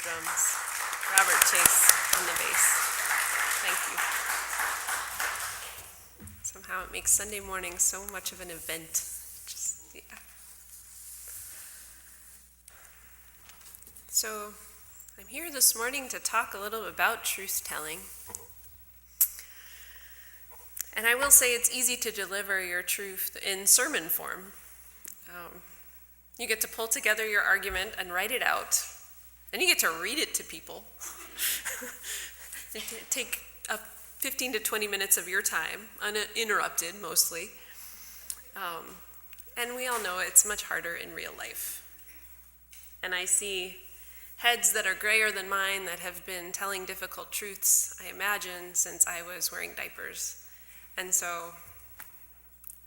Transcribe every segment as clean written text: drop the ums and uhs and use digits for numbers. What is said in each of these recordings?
drums, Robert Chase on the bass. Thank you. Somehow it makes Sunday morning so much of an event. So I'm here this morning to talk a little about truth-telling. And I will say it's easy to deliver your truth in sermon form. You get to pull together your argument and write it out. Then you get to read it to people. Take 15 to 20 minutes of your time, uninterrupted mostly. And we all know it's much harder in real life. And I see heads that are grayer than mine that have been telling difficult truths, I imagine, since I was wearing diapers. And so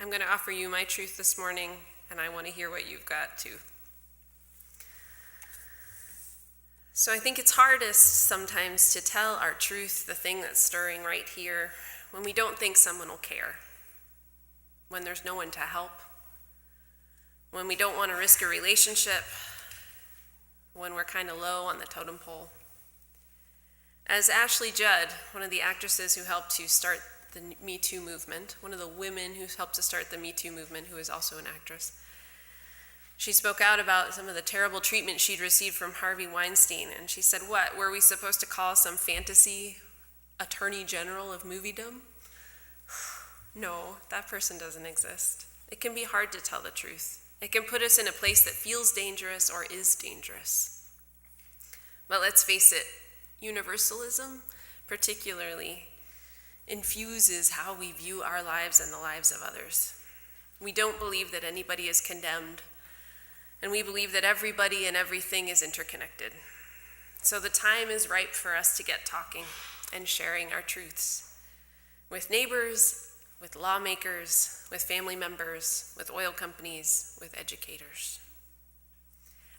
I'm going to offer you my truth this morning, and I want to hear what you've got too. So I think it's hardest sometimes to tell our truth, the thing that's stirring right here, when we don't think someone will care, when there's no one to help, when we don't want to risk a relationship, when we're kind of low on the totem pole. As Ashley Judd, one of the actresses who helped to start the Me Too movement, one of the women who helped to start the Me Too movement, who is also an actress, she spoke out about some of the terrible treatment she'd received from Harvey Weinstein, and she said, what, were we supposed to call some fantasy attorney general of moviedom? No, that person doesn't exist. It can be hard to tell the truth. It can put us in a place that feels dangerous or is dangerous. But let's face it, universalism particularly infuses how we view our lives and the lives of others. We don't believe that anybody is condemned, and we believe that everybody and everything is interconnected. So the time is ripe for us to get talking and sharing our truths with neighbors, with lawmakers, with family members, with oil companies, with educators.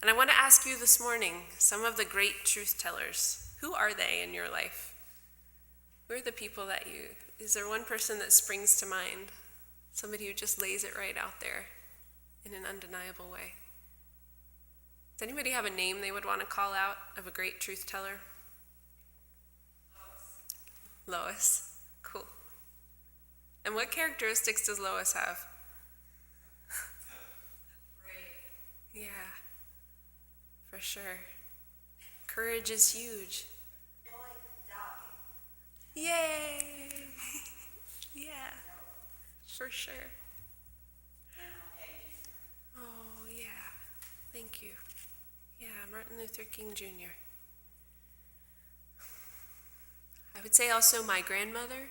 And I want to ask you this morning, some of the great truth tellers, who are they in your life? Who are the people that is there one person that springs to mind? Somebody who just lays it right out there in an undeniable way? Does anybody have a name they would want to call out of a great truth teller? Lois. Cool. And what characteristics does Lois have? Brave. Yeah, for sure. Courage is huge. Yay! Yeah, for sure. Oh, yeah. Thank you. Yeah, Martin Luther King Jr. I would say also my grandmother.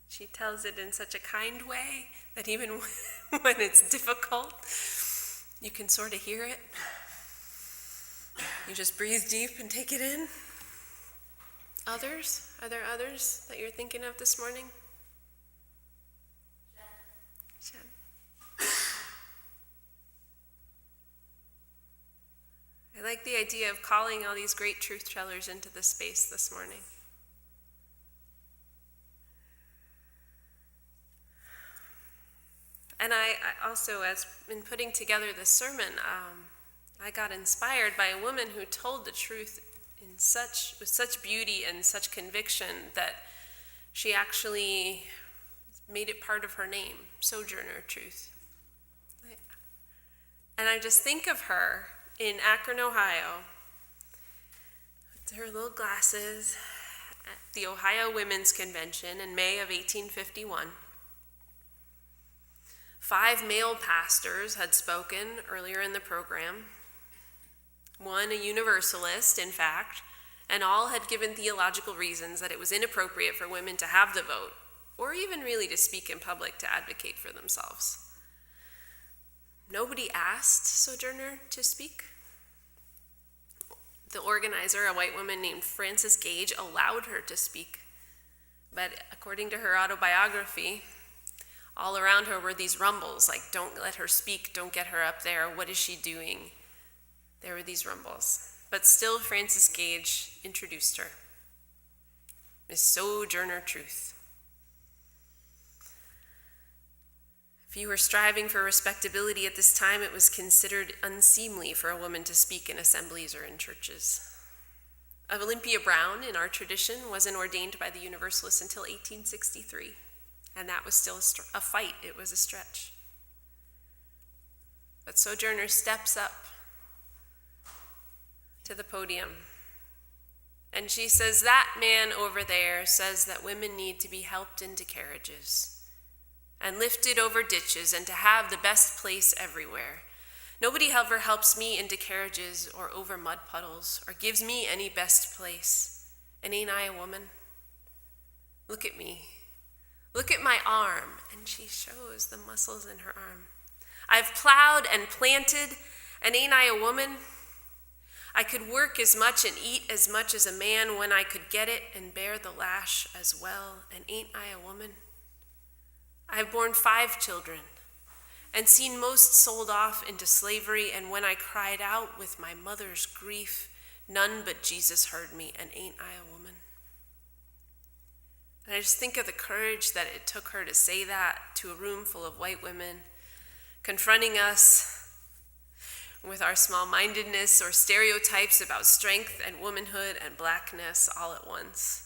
She tells it in such a kind way that even when it's difficult, you can sort of hear it. You just breathe deep and take it in. Others? Are there others that you're thinking of this morning? Jen. I like the idea of calling all these great truth tellers into this space this morning. And I also, as in putting together this sermon, I got inspired by a woman who told the truth with such beauty and such conviction that she actually made it part of her name, Sojourner Truth. And I just think of her in Akron, Ohio, with her little glasses at the Ohio Women's Convention in May of 1851. 5 male pastors had spoken earlier in the program. One a universalist, in fact, and all had given theological reasons that it was inappropriate for women to have the vote, or even really to speak in public to advocate for themselves. Nobody asked Sojourner to speak. The organizer, a white woman named Frances Gage, allowed her to speak. But according to her autobiography, all around her were these rumbles, like, don't let her speak, don't get her up there, what is she doing? There were these rumbles. But still, Frances Gage introduced her. Miss Sojourner Truth. If you were striving for respectability at this time, it was considered unseemly for a woman to speak in assemblies or in churches. Olympia Brown, in our tradition, wasn't ordained by the Universalists until 1863, and that was still a fight. It was a stretch. But Sojourner steps up to the podium, and she says, "That man over there says that women need to be helped into carriages and lifted over ditches and to have the best place everywhere. Nobody ever helps me into carriages or over mud puddles or gives me any best place. And ain't I a woman? Look at me. Look at my arm." And she shows the muscles in her arm. "I've plowed and planted, and ain't I a woman? I could work as much and eat as much as a man when I could get it and bear the lash as well, and ain't I a woman? I've borne 5 children and seen most sold off into slavery, and when I cried out with my mother's grief, none but Jesus heard me, and ain't I a woman?" And I just think of the courage that it took her to say that to a room full of white women, confronting us with our small-mindedness or stereotypes about strength and womanhood and blackness all at once.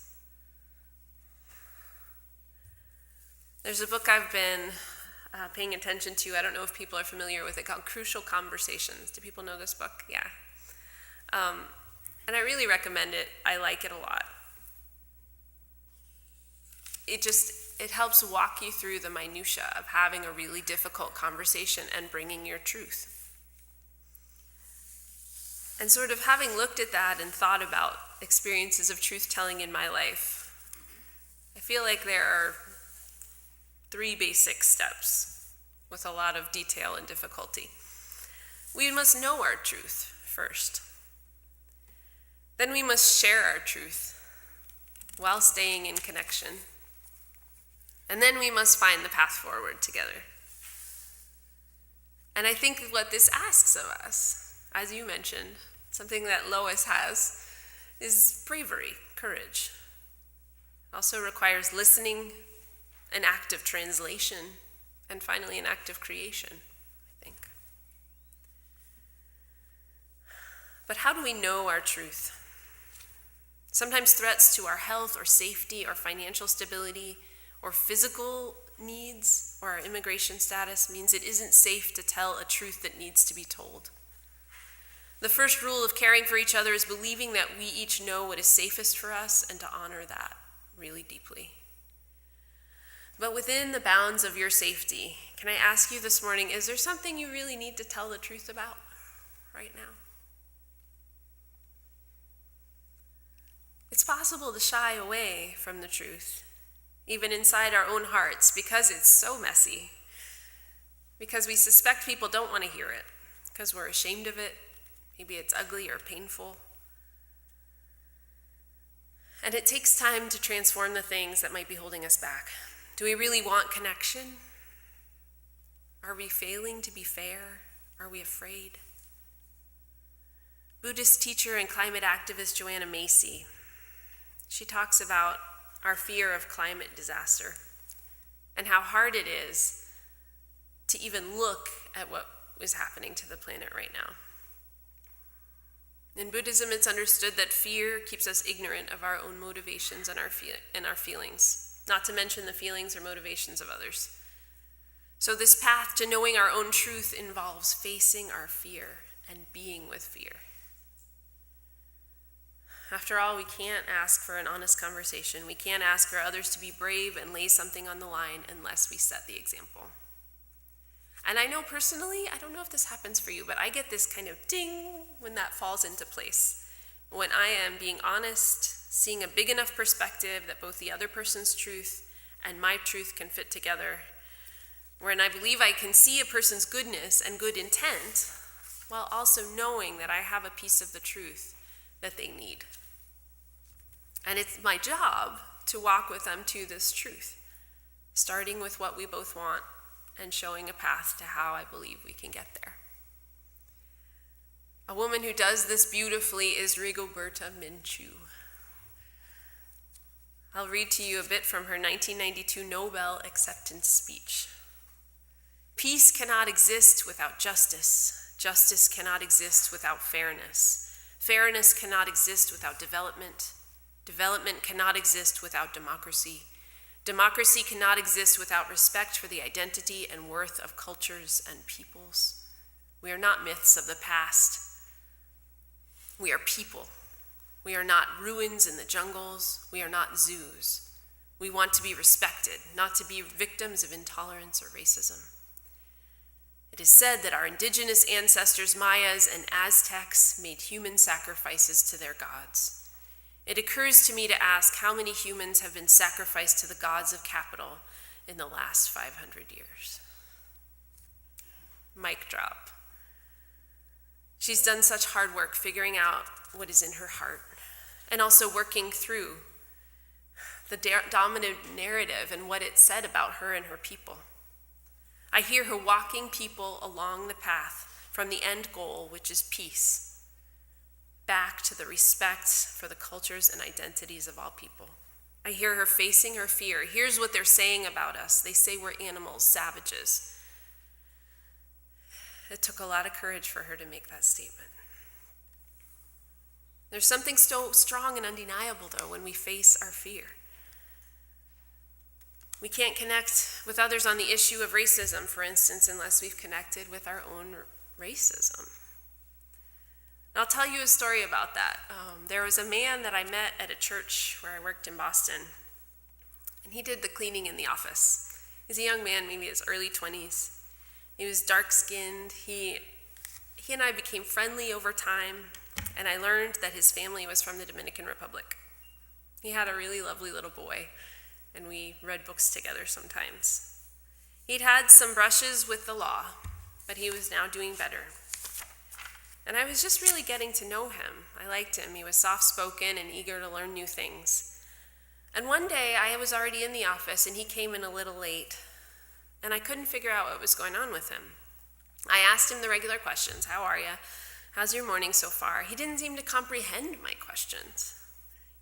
There's a book I've been paying attention to. I don't know if people are familiar with it, called Crucial Conversations. Do people know this book? Yeah. And I really recommend it. I like it a lot. It helps walk you through the minutia of having a really difficult conversation and bringing your truth. And sort of having looked at that and thought about experiences of truth-telling in my life, I feel like there are 3 basic steps with a lot of detail and difficulty. We must know our truth first. Then we must share our truth while staying in connection. And then we must find the path forward together. And I think what this asks of us, as you mentioned, something that Lois has, is bravery, courage. It also requires listening, an act of translation, and finally an act of creation, I think. But how do we know our truth? Sometimes threats to our health or safety or financial stability or physical needs or our immigration status means it isn't safe to tell a truth that needs to be told. The first rule of caring for each other is believing that we each know what is safest for us and to honor that really deeply. But within the bounds of your safety, can I ask you this morning, is there something you really need to tell the truth about right now? It's possible to shy away from the truth, even inside our own hearts, because it's so messy, because we suspect people don't want to hear it, because we're ashamed of it, maybe it's ugly or painful. And it takes time to transform the things that might be holding us back. Do we really want connection? Are we failing to be fair? Are we afraid? Buddhist teacher and climate activist Joanna Macy, she talks about our fear of climate disaster and how hard it is to even look at what is happening to the planet right now. In Buddhism, it's understood that fear keeps us ignorant of our own motivations and our feelings, not to mention the feelings or motivations of others. So this path to knowing our own truth involves facing our fear and being with fear. After all, we can't ask for an honest conversation. We can't ask for others to be brave and lay something on the line unless we set the example. And I know personally, I don't know if this happens for you, but I get this kind of ding when that falls into place. When I am being honest, seeing a big enough perspective that both the other person's truth and my truth can fit together, when I believe I can see a person's goodness and good intent, while also knowing that I have a piece of the truth that they need. And it's my job to walk with them to this truth, starting with what we both want and showing a path to how I believe we can get there. A woman who does this beautifully is Rigoberta Menchú. I'll read to you a bit from her 1992 Nobel acceptance speech. Peace cannot exist without justice. Justice cannot exist without fairness. Fairness cannot exist without development. Development cannot exist without democracy. Democracy cannot exist without respect for the identity and worth of cultures and peoples. We are not myths of the past. We are people. We are not ruins in the jungles. We are not zoos. We want to be respected, not to be victims of intolerance or racism. It is said that our indigenous ancestors, Mayas and Aztecs, made human sacrifices to their gods. It occurs to me to ask how many humans have been sacrificed to the gods of capital in the last 500 years. Mic drop. She's done such hard work figuring out what is in her heart and also working through the dominant narrative and what it said about her and her people. I hear her walking people along the path from the end goal, which is peace, back to the respect for the cultures and identities of all people. I hear her facing her fear. Here's what they're saying about us. They say we're animals, savages. It took a lot of courage for her to make that statement. There's something so strong and undeniable, though, when we face our fear. We can't connect with others on the issue of racism, for instance, unless we've connected with our own racism. I'll tell you a story about that. There was a man that I met at a church where I worked in Boston, and he did the cleaning in the office. He's a young man, maybe his early 20s. He was dark-skinned. He and I became friendly over time, and I learned that his family was from the Dominican Republic. He had a really lovely little boy, and we read books together sometimes. He'd had some brushes with the law, but he was now doing better. And I was just really getting to know him. I liked him. He was soft-spoken and eager to learn new things. And one day, I was already in the office, and he came in a little late, and I couldn't figure out what was going on with him. I asked him the regular questions. How are you? How's your morning so far? He didn't seem to comprehend my questions.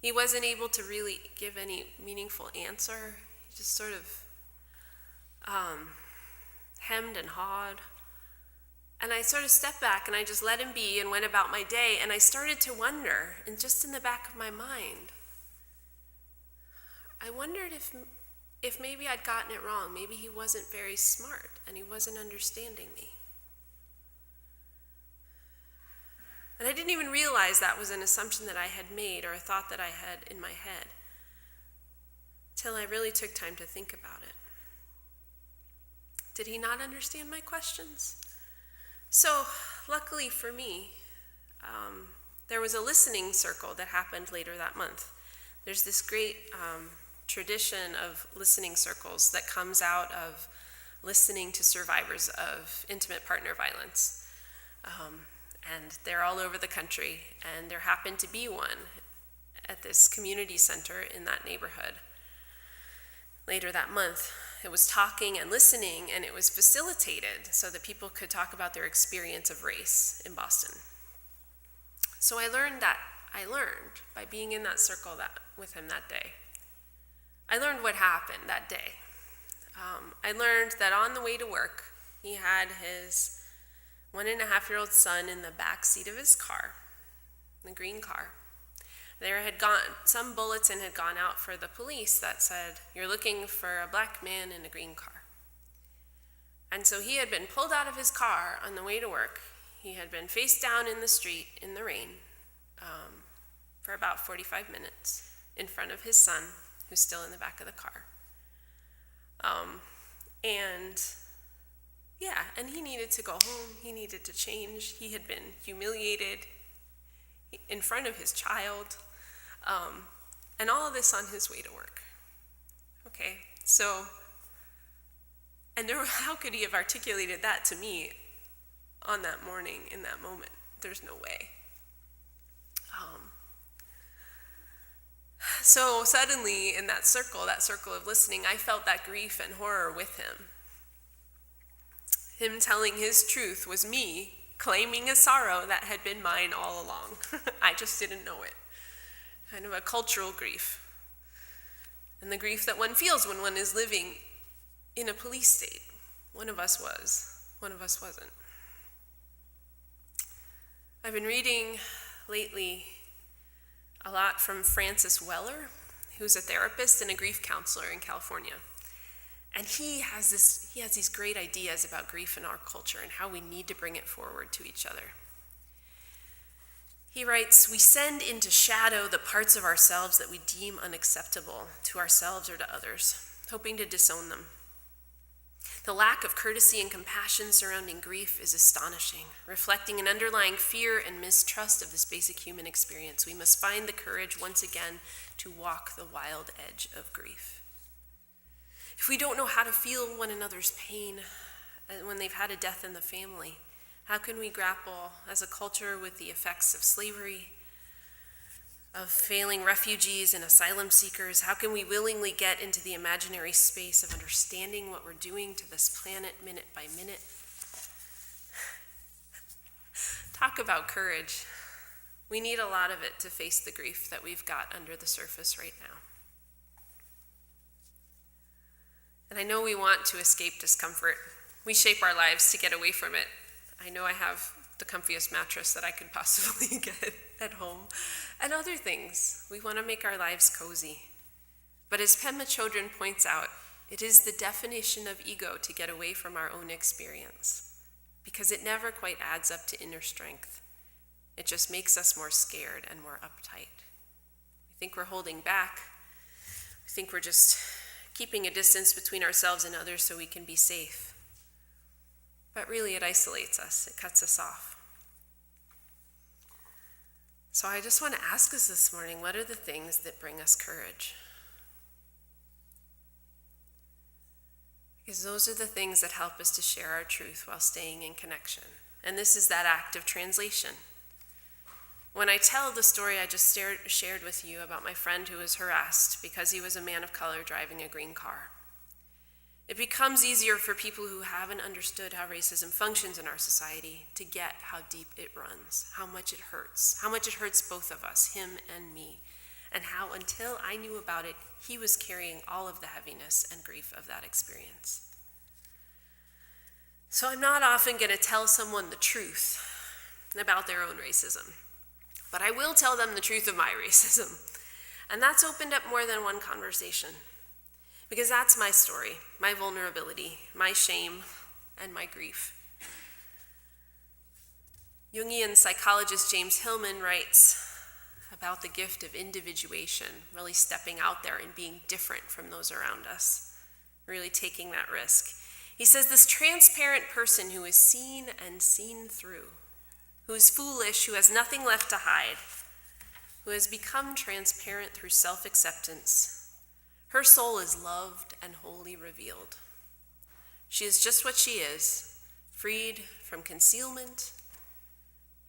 He wasn't able to really give any meaningful answer. He just sort of hemmed and hawed. And I sort of stepped back and I just let him be and went about my day, and I started to wonder, and just in the back of my mind, I wondered if maybe I'd gotten it wrong. Maybe he wasn't very smart and he wasn't understanding me. And I didn't even realize that was an assumption that I had made or a thought that I had in my head till I really took time to think about it. Did he not understand my questions? So, luckily for me, there was a listening circle that happened later that month. There's this great tradition of listening circles that comes out of listening to survivors of intimate partner violence. And they're all over the country, and there happened to be one at this community center in that neighborhood. Later that month, it was talking and listening, and it was facilitated so that people could talk about their experience of race in Boston. So I learned by being in that circle with him that day. I learned what happened that day. I learned that on the way to work, he had his 1.5-year-old son in the back seat of his car, the green car. Some bulletin had gone out for the police that said, "You're looking for a black man in a green car." And so he had been pulled out of his car on the way to work. He had been face down in the street in the rain for about 45 minutes in front of his son, who's still in the back of the car. And he needed to go home. He needed to change. He had been humiliated in front of his child, and all of this on his way to work. Okay, so, how could he have articulated that to me on that morning, in that moment? There's no way. So suddenly, in that circle of listening, I felt that grief and horror with him. Him telling his truth was me claiming a sorrow that had been mine all along. I just didn't know it. Kind of a cultural grief. And the grief that one feels when one is living in a police state, One of us was, one of us wasn't. I've been reading lately a lot from Francis Weller, who's a therapist and a grief counselor in California. And he has these great ideas about grief in our culture and how we need to bring it forward to each other. He writes, "We send into shadow the parts of ourselves that we deem unacceptable to ourselves or to others, hoping to disown them. The lack of courtesy and compassion surrounding grief is astonishing, reflecting an underlying fear and mistrust of this basic human experience. We must find the courage once again to walk the wild edge of grief. If we don't know how to feel one another's pain when they've had a death in the family, how can we grapple as a culture with the effects of slavery, of failing refugees and asylum seekers? How can we willingly get into the imaginary space of understanding what we're doing to this planet minute by minute?" Talk about courage. We need a lot of it to face the grief that we've got under the surface right now. And I know we want to escape discomfort. We shape our lives to get away from it. I know I have the comfiest mattress that I could possibly get at home, and other things. We want to make our lives cozy. But as Pema Chodron points out, it is the definition of ego to get away from our own experience, because it never quite adds up to inner strength. It just makes us more scared and more uptight. We think we're holding back. We think we're just keeping a distance between ourselves and others so we can be safe. But really, it isolates us. It cuts us off. So I just want to ask us this morning, what are the things that bring us courage? Because those are the things that help us to share our truth while staying in connection. And this is that act of translation. When I tell the story I just shared with you about my friend who was harassed because he was a man of color driving a green car, it becomes easier for people who haven't understood how racism functions in our society to get how deep it runs, how much it hurts both of us, him and me, and how until I knew about it, he was carrying all of the heaviness and grief of that experience. So I'm not often going to tell someone the truth about their own racism, but I will tell them the truth of my racism. And that's opened up more than one conversation. Because that's my story, my vulnerability, my shame, and my grief. Jungian psychologist James Hillman writes about the gift of individuation, really stepping out there and being different from those around us, really taking that risk. He says, this transparent person who is seen and seen through, who is foolish, who has nothing left to hide, who has become transparent through self-acceptance, her soul is loved and wholly revealed. She is just what she is, freed from concealment.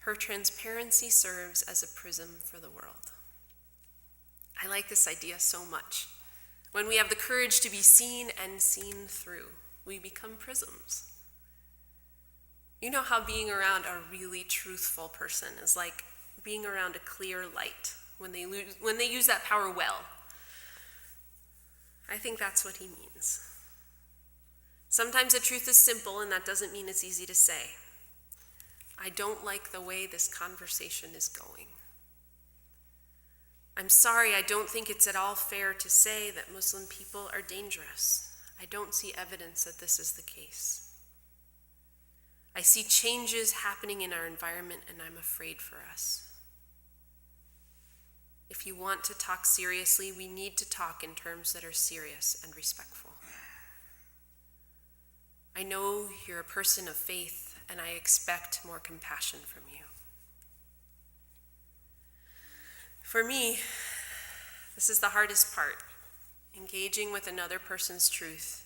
Her transparency serves as a prism for the world. I like this idea so much. When we have the courage to be seen and seen through, we become prisms. You know how being around a really truthful person is like being around a clear light when they use that power well. I think that's what he means. Sometimes the truth is simple, and that doesn't mean it's easy to say. I don't like the way this conversation is going. I'm sorry, I don't think it's at all fair to say that Muslim people are dangerous. I don't see evidence that this is the case. I see changes happening in our environment, and I'm afraid for us. If you want to talk seriously, we need to talk in terms that are serious and respectful. I know you're a person of faith, and I expect more compassion from you. For me, this is the hardest part, engaging with another person's truth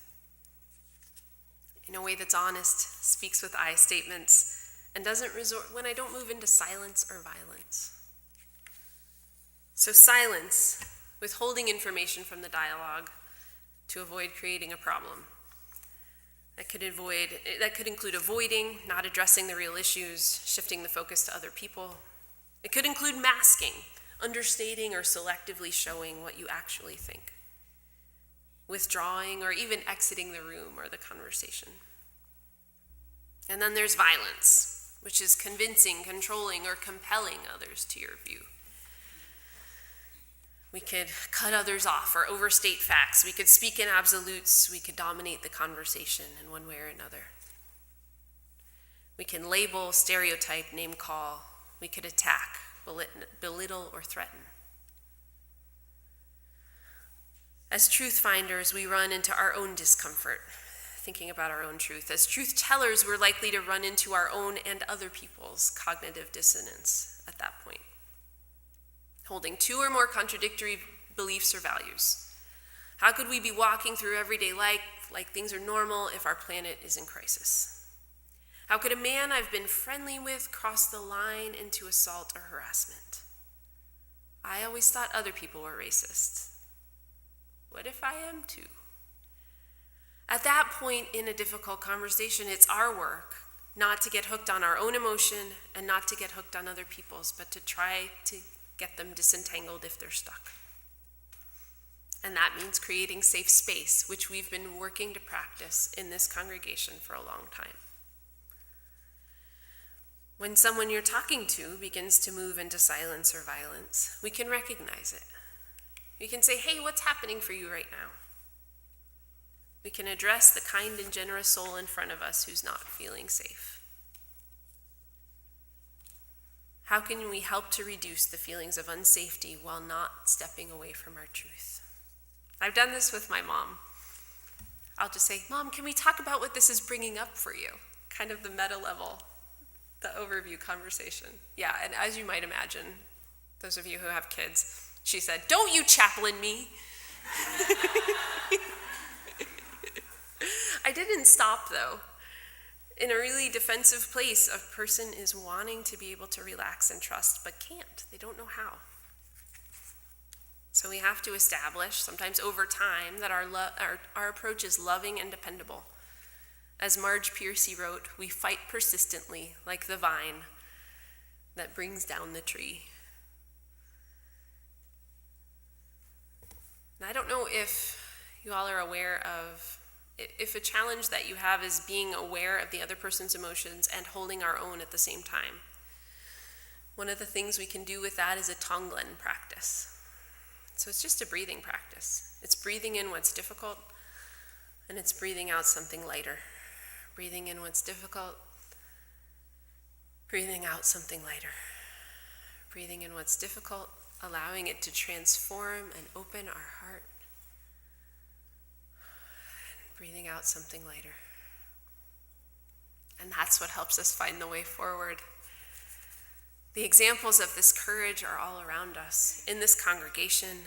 in a way that's honest, speaks with I statements, and doesn't resort when I don't move into silence or violence. So silence, withholding information from the dialogue to avoid creating a problem. That could include avoiding, not addressing the real issues, shifting the focus to other people. It could include masking, understating or selectively showing what you actually think, withdrawing or even exiting the room or the conversation. And then there's violence, which is convincing, controlling, or compelling others to your view. We could cut others off or overstate facts. We could speak in absolutes. We could dominate the conversation in one way or another. We can label, stereotype, name call. We could attack, belittle, or threaten. As truth finders, we run into our own discomfort, thinking about our own truth. As truth tellers, we're likely to run into our own and other people's cognitive dissonance at that point, holding two or more contradictory beliefs or values. How could we be walking through everyday life like things are normal if our planet is in crisis? How could a man I've been friendly with cross the line into assault or harassment? I always thought other people were racist. What if I am too? At that point in a difficult conversation, it's our work not to get hooked on our own emotion and not to get hooked on other people's, but to try to get them disentangled if they're stuck. And that means creating safe space, which we've been working to practice in this congregation for a long time. When someone you're talking to begins to move into silence or violence, we can recognize it. We can say, hey, what's happening for you right now? We can address the kind and generous soul in front of us who's not feeling safe. How can we help to reduce the feelings of unsafety while not stepping away from our truth? I've done this with my mom. I'll just say, Mom, can we talk about what this is bringing up for you? Kind of the meta level, the overview conversation. Yeah, and as you might imagine, those of you who have kids, she said, don't you chaplain me. I didn't stop though. In a really defensive place, a person is wanting to be able to relax and trust, but can't. They don't know how. So we have to establish, sometimes over time, that our approach is loving and dependable. As Marge Piercy wrote, we fight persistently like the vine that brings down the tree. And I don't know if you all are aware of, if a challenge that you have is being aware of the other person's emotions and holding our own at the same time. One of the things we can do with that is a Tonglen practice. So it's just a breathing practice. It's breathing in what's difficult, and it's breathing out something lighter. Breathing in what's difficult, breathing out something lighter. Breathing in what's difficult, allowing it to transform and open our heart. Breathing out something lighter. And that's what helps us find the way forward. The examples of this courage are all around us, in this congregation,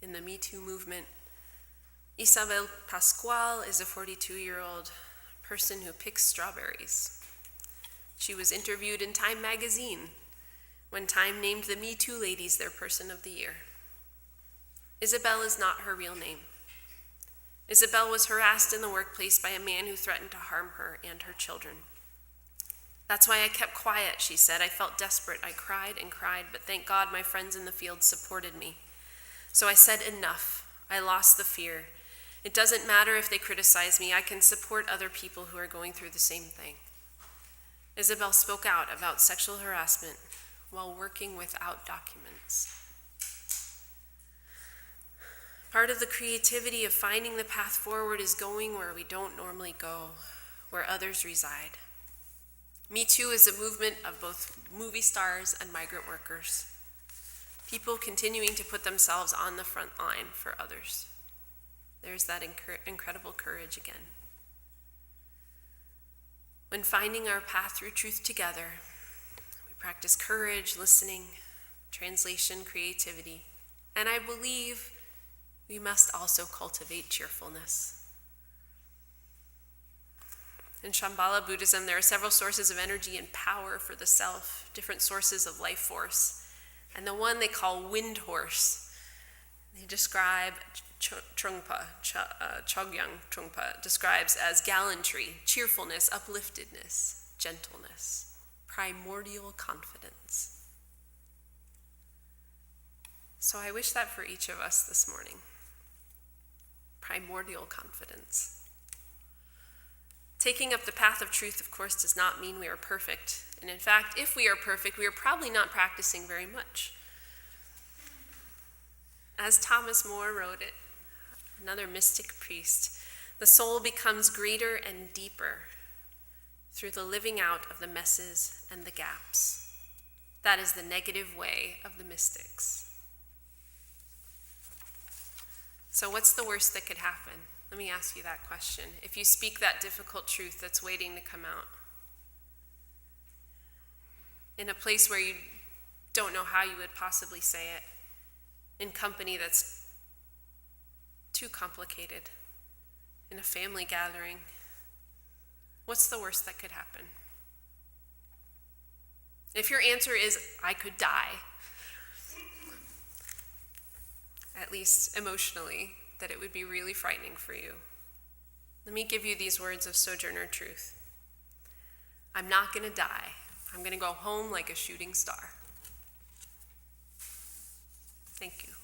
in the Me Too movement. Isabel Pascual is a 42-year-old person who picks strawberries. She was interviewed in Time magazine when Time named the Me Too ladies their Person of the Year. Isabel is not her real name. Isabel was harassed in the workplace by a man who threatened to harm her and her children. That's why I kept quiet, she said. I felt desperate. I cried and cried, but thank God my friends in the field supported me. So I said enough. I lost the fear. It doesn't matter if they criticize me. I can support other people who are going through the same thing. Isabel spoke out about sexual harassment while working without documents. Part of the creativity of finding the path forward is going where we don't normally go, where others reside. Me Too is a movement of both movie stars and migrant workers, people continuing to put themselves on the front line for others. There's that incredible courage again. When finding our path through truth together, we practice courage, listening, translation, creativity, and I believe we must also cultivate cheerfulness. In Shambhala Buddhism, there are several sources of energy and power for the self, different sources of life force. And the one they call wind horse, they describe, Chogyam Trungpa describes as gallantry, cheerfulness, upliftedness, gentleness, primordial confidence. So I wish that for each of us this morning. Primordial confidence. Taking up the path of truth, of course, does not mean we are perfect. And in fact, if we are perfect, we are probably not practicing very much. As Thomas More wrote it, another mystic priest, the soul becomes greater and deeper through the living out of the messes and the gaps. That is the negative way of the mystics. So what's the worst that could happen? Let me ask you that question. If you speak that difficult truth that's waiting to come out, in a place where you don't know how you would possibly say it, in company that's too complicated, in a family gathering, what's the worst that could happen? If your answer is, I could die, at least emotionally, that it would be really frightening for you, let me give you these words of Sojourner Truth. I'm not going to die. I'm going to go home like a shooting star. Thank you.